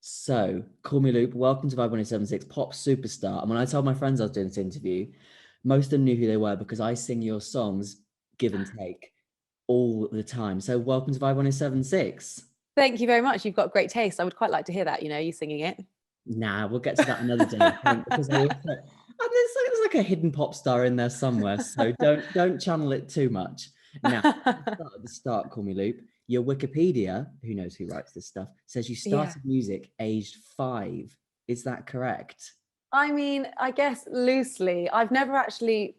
So, Call Me Loop, welcome to 5176 Pop Superstar. And when I told my friends I was doing this interview, most of them knew who they were because I sing your songs, give and take, all the time. So, welcome to 5176. Thank you very much. You've got great taste. I would quite like to hear that, you singing it. Nah, we'll get to that another day, I think, because there's like a hidden pop star in there somewhere. So don't channel it too much. Now, start at the start, Call Me Loop. Your Wikipedia, who knows who writes this stuff, says you Yeah. started music aged 5. Is that correct? I mean, I guess loosely. I've never actually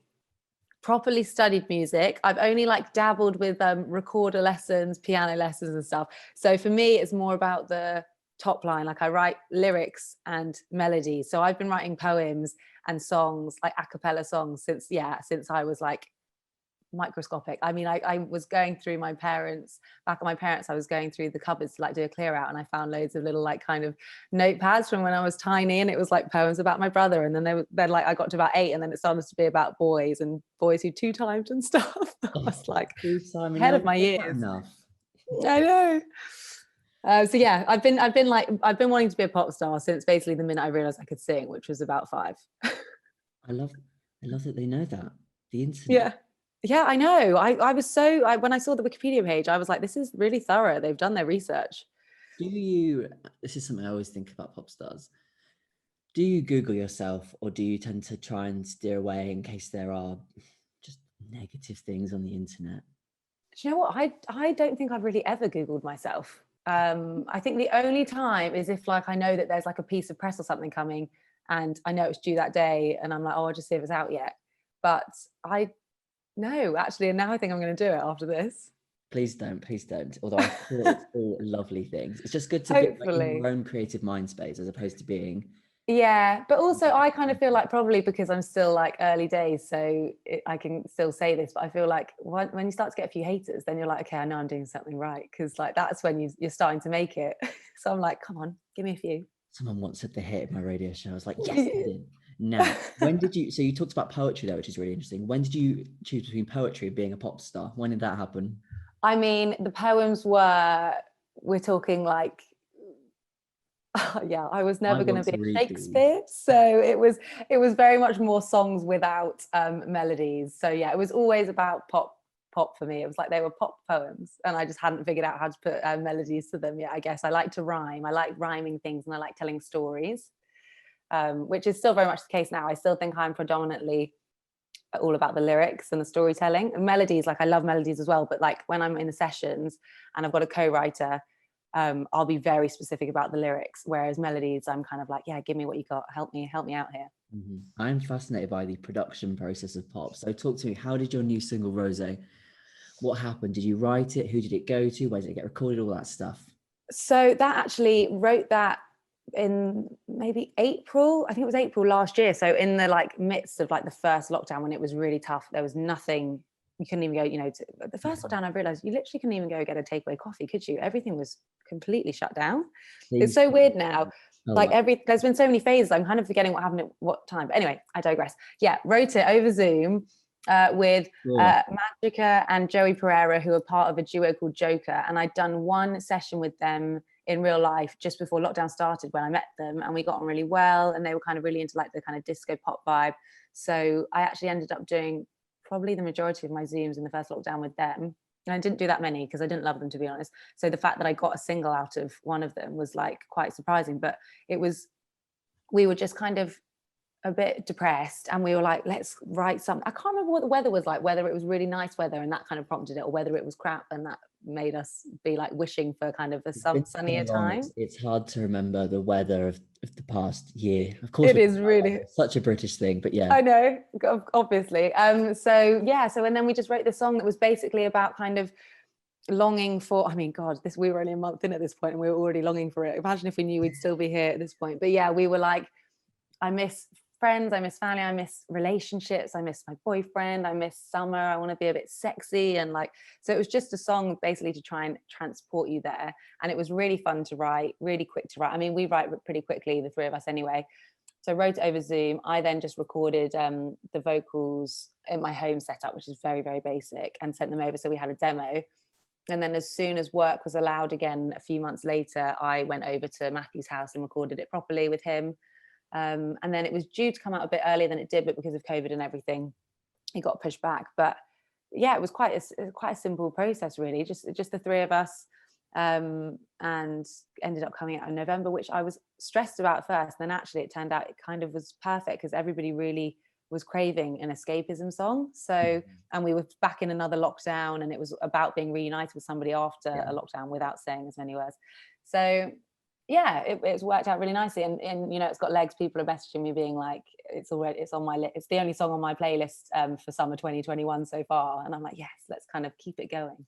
properly studied music. I've only dabbled with recorder lessons, piano lessons and stuff. So for me, it's more about the top line. I write lyrics and melodies. So I've been writing poems and songs, like a cappella songs since I was microscopic. I mean, I was going through back at my parents, I was going through the cupboards to do a clear out, and I found loads of little kind of notepads from when I was tiny, and it was poems about my brother. And then I got to about 8, and then it started to be about boys who two-timed and stuff. I was ahead of my years. Enough. I know. So yeah, I've been wanting to be a pop star since basically the minute I realized I could sing, which was about 5. I love that they know that. The internet. Yeah, I know. I was when I saw the Wikipedia page, I was like, this is really thorough. They've done their research. This is something I always think about pop stars. Do you Google yourself, or do you tend to try and steer away in case there are just negative things on the internet? Do you know what? I don't think I've really ever Googled myself. I think the only time is if I know that there's a piece of press or something coming, and I know it's due that day, and I'm like, oh, I'll just see if it's out yet. But no, actually, and now I think I'm going to do it after this. Please don't. Although I feel it's all lovely things. It's just good to be in your own creative mind space as opposed to being. Yeah, but also I kind of feel probably because I'm still early days, so I can still say this, but I feel when you start to get a few haters, then you're okay, I know I'm doing something right, because that's when you're starting to make it. So I'm come on, give me a few. Someone once said they hated my radio show. I was like, yes, they did. Now, so you talked about poetry there, which is really interesting. When did you choose between poetry and being a pop star? When did that happen? I mean, the poems we're talking yeah, I was never going to be a Shakespeare. So it was very much more songs without melodies. So yeah, it was always about pop for me. It was they were pop poems, and I just hadn't figured out how to put melodies to them yet. I guess I like to rhyme. I like rhyming things, and I like telling stories, which is still very much the case now. I still think I'm predominantly all about the lyrics and the storytelling. And melodies, I love melodies as well, but when I'm in the sessions and I've got a co-writer, I'll be very specific about the lyrics, whereas melodies, I'm kind of yeah, give me what you got, help me out here. I'm fascinated by the production process of pop. So talk to me, how did your new single Rosé, what happened? Did you write it? Who did it go to? Where did it get recorded? All that stuff. So that actually wrote that in maybe April. I think it was April last year. So in the midst of the first lockdown, when it was really tough, there was nothing, you couldn't even go, to the first lockdown. I realized you literally couldn't even go get a takeaway coffee, could you? Everything was completely shut down. It's so weird now. There's been so many phases, I'm kind of forgetting what happened at what time. But anyway, I digress. Yeah, wrote it over Zoom with Magica and Joey Pereira, who are part of a duo called Joker. And I'd done one session with them in real life just before lockdown started when I met them, and we got on really well, and they were kind of really into the kind of disco pop vibe. So I actually ended up doing probably the majority of my Zooms in the first lockdown with them. And I didn't do that many because I didn't love them, to be honest. So the fact that I got a single out of one of them was quite surprising. But we were just kind of a bit depressed, and we were let's write something. I can't remember what the weather was whether it was really nice weather and that kind of prompted it, or whether it was crap and that made us be wishing for kind of a sunnier time. It's hard to remember the weather of the past year. Of course, it is really such a British thing, but yeah, I know, obviously. So and then we just wrote this song that was basically about kind of longing for, I mean, God, we were only a month in at this point and we were already longing for it. Imagine if we knew we'd still be here at this point. But yeah, we were I miss friends, I miss family, I miss relationships, I miss my boyfriend, I miss summer, I want to be a bit sexy, and so it was just a song basically to try and transport you there. And it was really fun to write, really quick to write. I mean, we write pretty quickly, the three of us anyway. So I wrote it over Zoom. I then just recorded the vocals in my home setup, which is very, very basic, and sent them over. So we had a demo. And then as soon as work was allowed again, a few months later, I went over to Matthew's house and recorded it properly with him. And then it was due to come out a bit earlier than it did, but because of COVID and everything, it got pushed back. But yeah, it was quite a simple process, really, just the three of us, and ended up coming out in November, which I was stressed about first. Then actually it turned out it kind of was perfect, because everybody really was craving an escapism song. So, and we were back in another lockdown, and it was about being reunited with somebody after a lockdown without saying as many words. So yeah, it's worked out really nicely, and you know, it's got legs. People are messaging me being like, it's on my list. It's the only song on my playlist for summer 2021 so far, and I'm like, yes, let's kind of keep it going.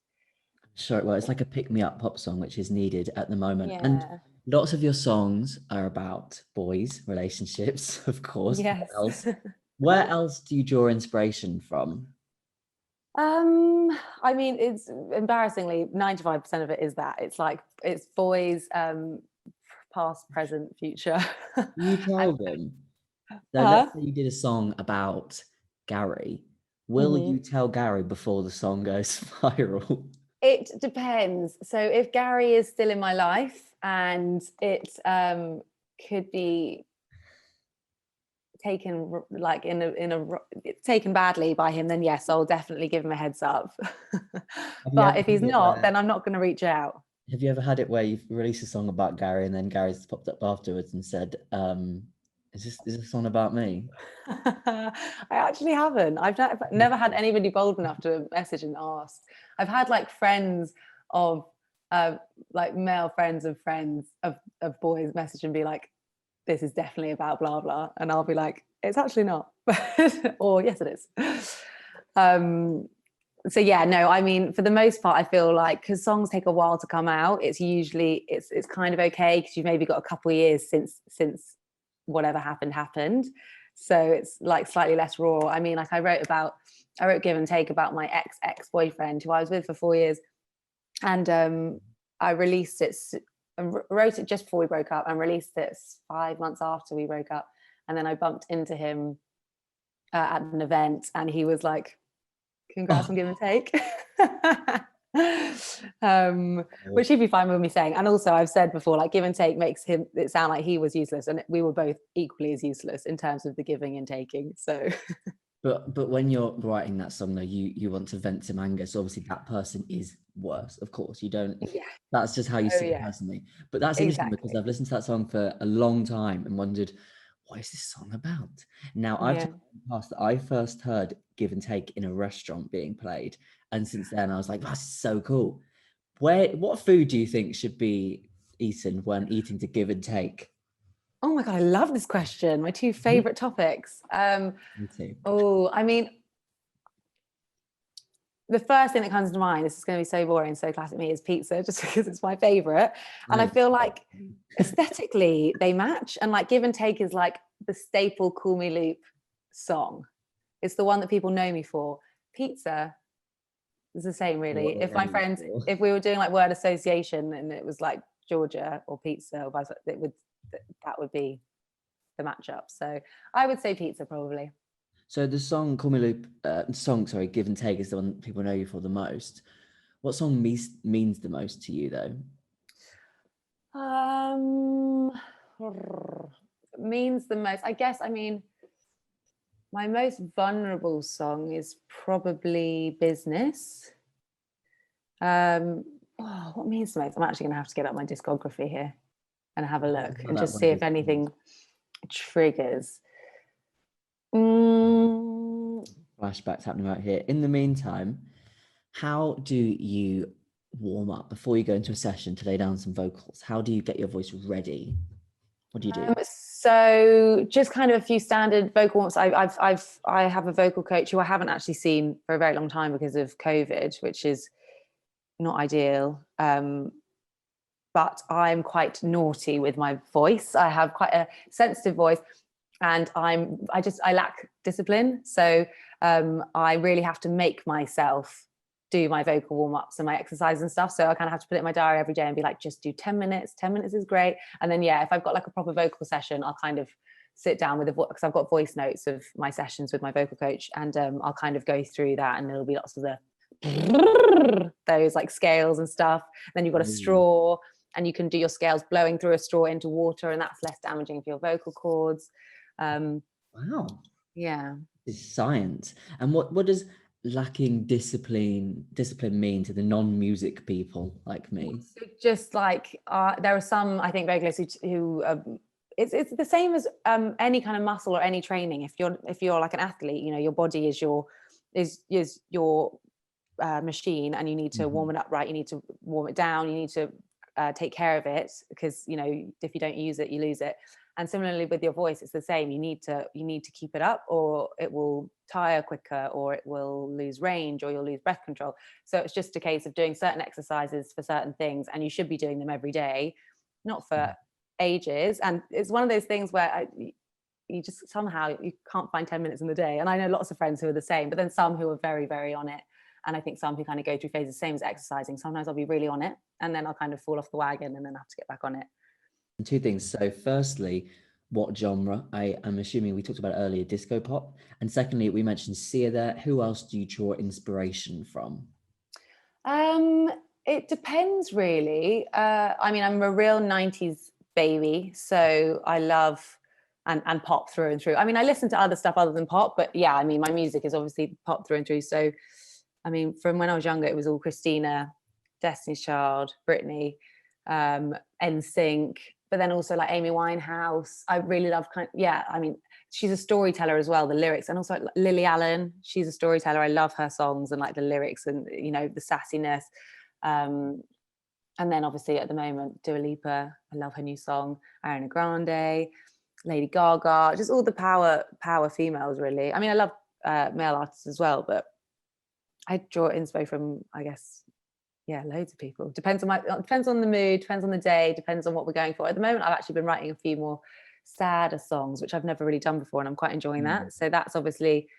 Sure. Well, it's like a pick-me-up pop song, which is needed at the moment. Yeah. And lots of your songs are about boys, relationships, of course. Yes. Where else do you draw inspiration from? I mean, it's embarrassingly 95% of it is that it's boys, past, present, future. You tell them. So let's say you did a song about Gary. Will you tell Gary before the song goes viral? It depends. So if Gary is still in my life and it could be taken like taken badly by him, then yes, I'll definitely give him a heads up. But if he's not, then I'm not going to reach out. Have you ever had it where you've released a song about Gary and then Gary's popped up afterwards and said, is this a song about me? I actually haven't. I've never had anybody bold enough to message and ask. I've had like friends of like male friends of boys message and be like, this is definitely about blah blah, and I'll be like, it's actually not. Or yes it is. So yeah, no, I mean, for the most part, I feel like, because songs take a while to come out, it's usually it's kind of okay, because you've maybe got a couple of years since whatever happened, so it's like slightly less raw. I mean, like I wrote Give and Take about my ex-boyfriend who I was with for 4 years, and I released it, wrote it just before we broke up and released it 5 months after we broke up. And then I bumped into him at an event, and he was like, congrats on Give and Take. Which he'd be fine with me saying. And also I've said before, like, Give and Take makes it sound like he was useless, and we were both equally as useless in terms of the giving and taking. So but when you're writing that song though, you want to vent some anger, so obviously that person is worse, of course. You don't that's just how you see it personally. But that's interesting, because I've listened to that song for a long time and wondered, what is this song about? Now I've told you in the past that I first heard Give and Take in a restaurant being played, and since then I was like, that's so cool. What food do you think should be eaten when eating to give and take? Oh my God, I love this question. My two favorite topics. Me too. Oh, I mean, the first thing that comes to mind, this is going to be so boring, so classic me, is pizza, just because it's my favorite. And I feel like aesthetically they match. And like Give and Take is like the staple Call Me Loop song. It's the one that people know me for. Pizza is the same, really. If my friends, if we were doing like word association and it was like Georgia or pizza, or that would be the matchup. So I would say pizza, probably. So the song Call Me Loop, Give and Take is the one people know you for the most. What song means the most to you though? Means the most, I guess. I mean, my most vulnerable song is probably Business. What means the most? I'm actually gonna have to get up my discography here and have a look and just see if anything triggers. Flashbacks happening right here. In the meantime, how do you warm up before you go into a session to lay down some vocals? How do you get your voice ready? What do you do? So just kind of a few standard vocal warm-ups. I have a vocal coach who I haven't actually seen for a very long time because of COVID, which is not ideal. But I'm quite naughty with my voice. I have quite a sensitive voice, and I lack discipline. So I really have to make myself do my vocal warm-ups and my exercise and stuff. So I kind of have to put it in my diary every day and be like, just do 10 minutes. 10 minutes is great. And then, if I've got like a proper vocal session, I'll kind of sit down with because I've got voice notes of my sessions with my vocal coach, and I'll kind of go through that, and there'll be lots of the those like scales and stuff. Then you've got a straw, and you can do your scales blowing through a straw into water, and that's less damaging for your vocal cords. Wow. Yeah. It's science. And what does lacking discipline mean to the non-music people like me? So just like there are some, I think, regulars who it's the same as any kind of muscle or any training. If you're like an athlete, you know, your body is your machine, and you need to warm it up right. You need to warm it down. You need to take care of it, because, you know, if you don't use it, you lose it. And similarly with your voice, it's the same. You need to keep it up, or it will tire quicker, or it will lose range, or you'll lose breath control. So it's just a case of doing certain exercises for certain things, and you should be doing them every day, not for ages. And it's one of those things where you just somehow you can't find 10 minutes in the day. And I know lots of friends who are the same, but then some who are very, very on it. And I think some who kind of go through phases, same as exercising. Sometimes I'll be really on it, and then I'll kind of fall off the wagon, and then have to get back on it. And two things. So firstly, what genre? I'm assuming we talked about earlier, disco pop. And secondly, we mentioned Sia there. Who else do you draw inspiration from? It depends really. I mean, I'm a real 90s baby, so I love and pop through and through. I mean, I listen to other stuff other than pop, but yeah, I mean, my music is obviously pop through and through. So, I mean, from when I was younger, it was all Christina, Destiny's Child, Britney, NSYNC, but then also like Amy Winehouse. I really love I mean, she's a storyteller as well, the lyrics. And also Lily Allen, she's a storyteller. I love her songs and like the lyrics and, you know, the sassiness. And then obviously at the moment, Dua Lipa, I love her new song. Ariana Grande, Lady Gaga, just all the power females really. I mean, I love male artists as well, but I draw inspo from, I guess, loads of people. Depends on the mood, depends on the day, depends on what we're going for. At the moment, I've actually been writing a few more sadder songs, which I've never really done before, and I'm quite enjoying that. So that's obviously,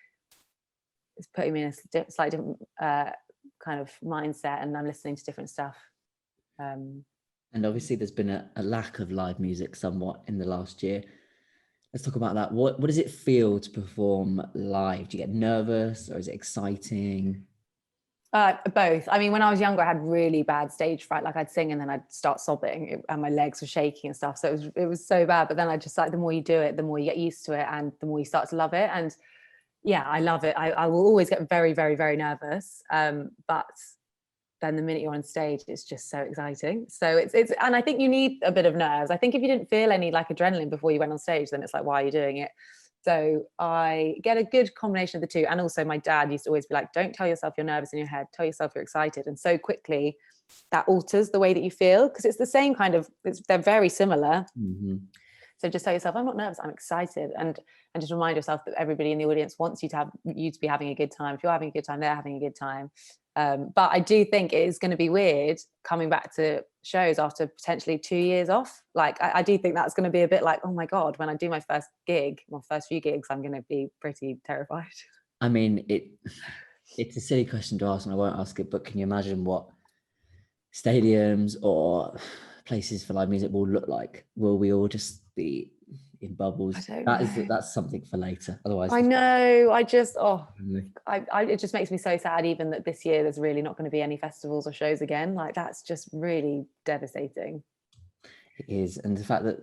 it's putting me in a slightly different kind of mindset, and I'm listening to different stuff. And obviously there's been a lack of live music somewhat in the last year. Let's talk about that. What does it feel to perform live? Do you get nervous, or is it exciting? Both. I mean, when I was younger, I had really bad stage fright. Like I'd sing and then I'd start sobbing, and my legs were shaking and stuff. So it was so bad. But then I just, like, the more you do it, the more you get used to it, and the more you start to love it. And yeah, I love it. I will always get very, very, very nervous. But then the minute you're on stage, it's just so exciting. So it's and I think you need a bit of nerves. I think if you didn't feel any like adrenaline before you went on stage, then it's like, why are you doing it? So I get a good combination of the two. And also my dad used to always be like, don't tell yourself you're nervous in your head, tell yourself you're excited. And so quickly that alters the way that you feel, because it's the same kind of, they're very similar. So just tell yourself, I'm not nervous, I'm excited. And just remind yourself that everybody in the audience wants you to be having a good time. If you're having a good time, they're having a good time. But I do think it is going to be weird coming back to shows after potentially 2 years off. Like I do think that's going to be a bit like, oh my God, when I do my first few gigs, I'm going to be pretty terrified. I mean, it's a silly question to ask, and I won't ask it, but can you imagine what stadiums or places for live music will look like? Will we all just be in bubbles? That's something for later. Otherwise, I know. It just makes me so sad, even that this year there's really not going to be any festivals or shows again. Like that's just really devastating. It is, and the fact that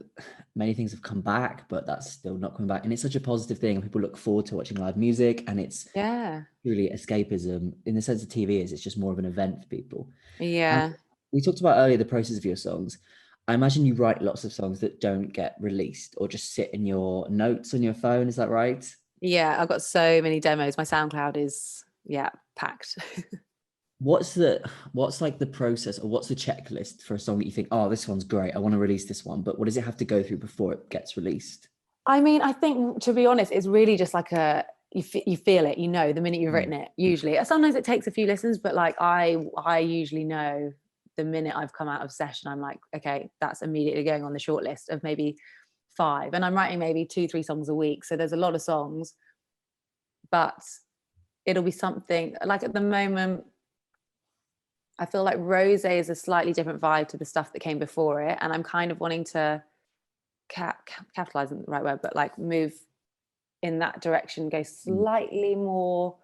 many things have come back, but that's still not coming back, and it's such a positive thing. People look forward to watching live music, and it's really escapism in the sense of TV is. It's just more of an event for people. We talked about earlier the process of your songs. I imagine you write lots of songs that don't get released or just sit in your notes on your phone. Is that right? Yeah, I've got so many demos. My SoundCloud is packed. What's like the process, or what's the checklist for a song that you think, oh, this one's great, I want to release this one, but what does it have to go through before it gets released? I mean, I think, to be honest, it's really just like you feel it, the minute you've written it. Usually, sometimes it takes a few listens, but like I usually know the minute I've come out of session, I'm like, okay, that's immediately going on the short list of maybe 5, and I'm writing maybe 2-3 songs a week, so there's a lot of songs, but it'll be something like, at the moment I feel like Rose is a slightly different vibe to the stuff that came before it, and I'm kind of wanting to capitalize isn't the right word, but like move in that direction, go slightly more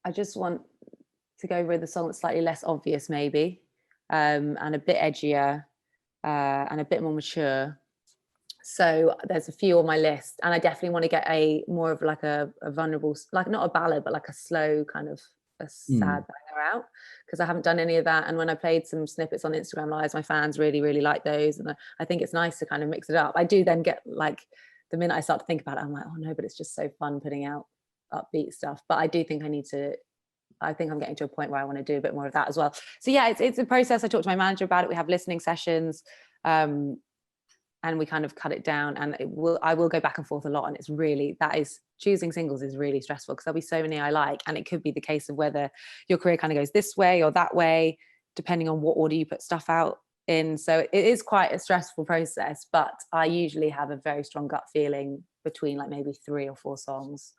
I just want to go with a song that's slightly less obvious, maybe, and a bit edgier, and a bit more mature. So there's a few on my list, and I definitely want to get a more of like a vulnerable, like not a ballad, but like a slow kind of a sad banger out, because I haven't done any of that. And when I played some snippets on Instagram Lives, my fans really, really like those, and I think it's nice to kind of mix it up. I do then get like, the minute I start to think about it, I'm like, oh no, but it's just so fun putting out upbeat stuff. But I do think I think I'm getting to a point where I want to do a bit more of that as well. So yeah, it's a process. I talked to my manager about it. We have listening sessions. And we kind of cut it down, and I will go back and forth a lot. And it's really, choosing singles is really stressful, because there'll be so many I like, and it could be the case of whether your career kind of goes this way or that way, depending on what order you put stuff out in. So it is quite a stressful process, but I usually have a very strong gut feeling between like maybe 3 or 4 songs.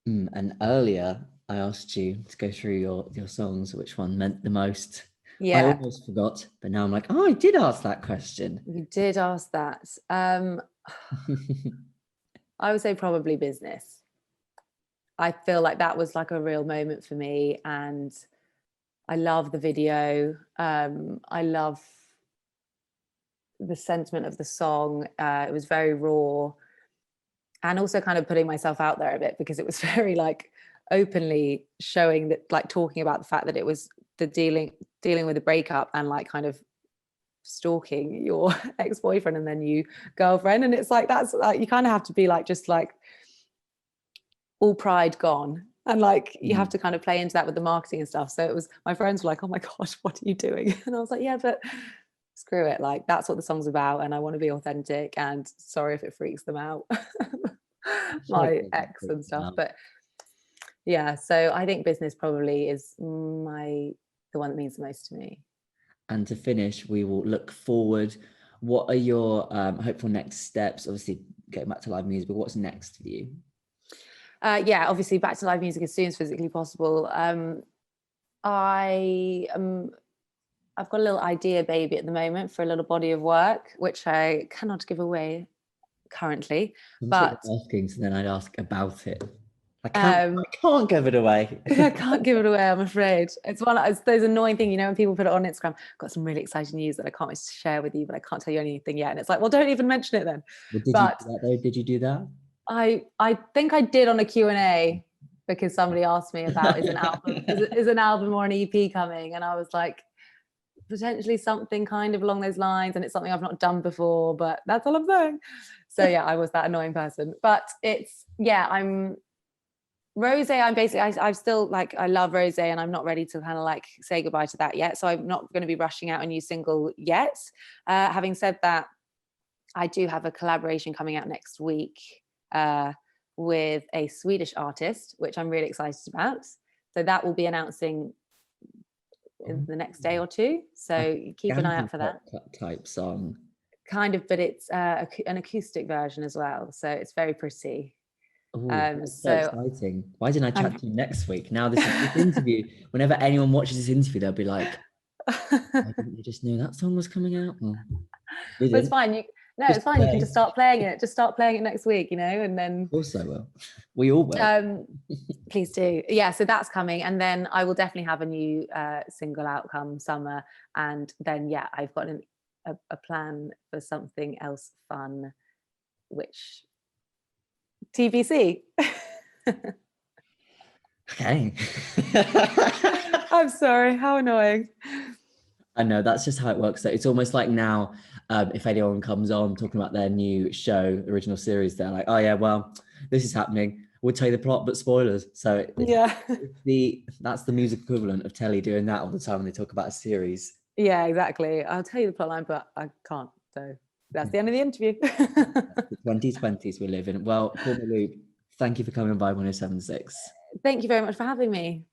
And earlier I asked you to go through your songs, which one meant the most. Yeah. I almost forgot, but now I'm like, oh, I did ask that question. You did ask that. I would say probably Business. I feel like that was like a real moment for me, and I love the video. I love the sentiment of the song. It was very raw, and also kind of putting myself out there a bit, because it was very like openly showing that, like talking about the fact that it was the dealing with a breakup and like kind of stalking your ex-boyfriend and then you girlfriend. And it's like, that's like, you kind of have to be like, just like all pride gone, and like you have to kind of play into that with the marketing and stuff. So it was, my friends were like, oh my gosh, what are you doing? And I was like, yeah, but screw it, like that's what the song's about, and I want to be authentic, and sorry if it freaks them out. My ex and stuff. But yeah, so I think Business probably is the one that means the most to me. And to finish, we will look forward. What are your hopeful next steps? Obviously, getting back to live music, but what's next for you? Yeah, obviously back to live music as soon as physically possible. I've got a little idea baby at the moment for a little body of work, which I cannot give away currently. But asking, so then I'd ask about it. I can't give it away. I can't give it away, I'm afraid. It's those annoying things, you know, when people put it on Instagram, got some really exciting news that I can't wait to share with you, but I can't tell you anything yet. And it's like, well, don't even mention it then. Well, did you do that? I think I did on a Q&A, because somebody asked me about is an album or an EP coming, and I was like, potentially something kind of along those lines, and it's something I've not done before, but that's all I'm saying. So yeah, I was that annoying person. But it's, yeah, I'm basically, I've still like, I love Rose, and I'm not ready to kind of like say goodbye to that yet, so I'm not going to be rushing out a new single yet. Having said that, I do have a collaboration coming out next week with a Swedish artist, which I'm really excited about. So that will be announcing in the next day or two. So keep an eye out for that. Type song. Kind of, but it's an acoustic version as well. So it's very pretty. Ooh, so exciting. Why didn't I chat to you next week? Now this interview, whenever anyone watches this interview, they'll be like, why didn't you just know that song was coming out? Well, it's fine. It's fine. You can just start playing it. Just start playing it next week, you know, and then. Of course I will. We all will. Please do. Yeah, so that's coming, and then I will definitely have a new single out come summer, and then yeah, I've got a plan for something else fun, which TBC. Okay. I'm sorry. How annoying. I know, that's just how it works. So it's almost like now, if anyone comes on talking about their new show, original series, they're like, oh yeah, well, this is happening. We'll tell you the plot, but spoilers. So yeah, that's the music equivalent of telly doing that all the time when they talk about a series. Yeah, exactly. I'll tell you the plot line, but I can't. So that's the end of the interview. The 2020s we live in. Well, Call Me Loop, thank you for coming by 107.6. Thank you very much for having me.